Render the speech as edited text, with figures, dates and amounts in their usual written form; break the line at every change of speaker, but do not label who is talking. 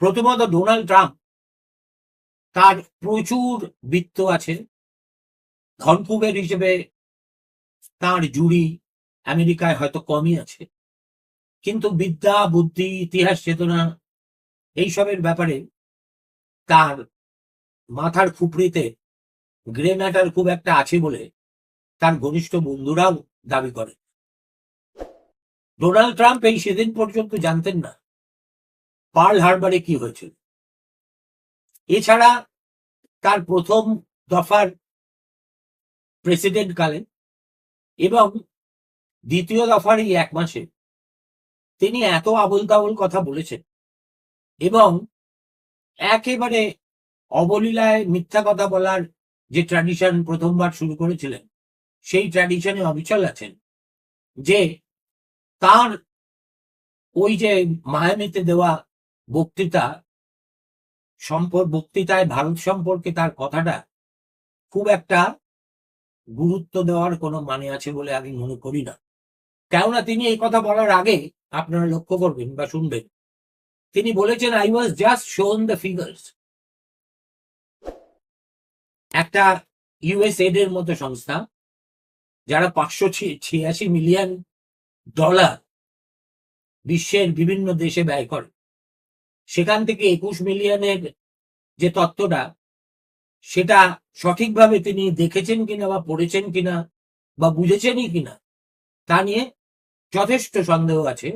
প্রথমত Donald Trump, তার প্রচুর বৃত্ত আছে, ধনকুবের হিসেবে তার জুড়ি আমেরিকায় হয়তো কমই আছে, কিন্তু বিদ্যা, বুদ্ধি, ইতিহাস চেতনা এইসবের ব্যাপারে তার মাথার খুপড়িতে গ্রে ম্যাটার খুব একটা আছে বলে তার ঘনিষ্ঠ বন্ধুরাও দাবি করে। ডোনাল্ড ট্রাম্প এই সেদিন পর্যন্ত জানতেন না পার্ল হারবারে কি হয়েছিল। এছাড়া তার প্রথম দফার প্রেসিডেন্ট কালে এবং দ্বিতীয় দফার এই 1 মাসে তিনি এত আবোল তাবোল কথা বলেছেন এবং একেবারে অবলীলায় মিথ্যা কথা বলার যে ট্র্যাডিশন প্রথমবার শুরু করেছিলেন, সেই ট্র্যাডিশনে অবিচল আছেন। যে তার ওই যে মায়ামিতে দেওয়া বক্তৃতায় ভারত সম্পর্কে তার কথাটা খুব একটা গুরুত্ব দেওয়ার কোনো মানে আছে বলে আমি মনে করি না। কেননা তিনি এই কথা বলার আগে আপনারা লক্ষ্য করবেন বা শুনবেন, তিনি বলেছেন, আই ওয়াজ জাস্ট শোন দ্য ফিগার্স। একটা ইউএসএড এর মতো সংস্থা, যারা $586 মিলিয়ন বিশ্বের বিভিন্ন দেশে ব্যয় করে, সেখান থেকে 21 মিলিয়নের যে তত্ত্বটা, সেটা সঠিকভাবে তিনি দেখেছেন কিনা বা পড়েছেন কিনা বা বুঝেছেনই কিনা তা নিয়ে যথেষ্ট সন্দেহ আছে।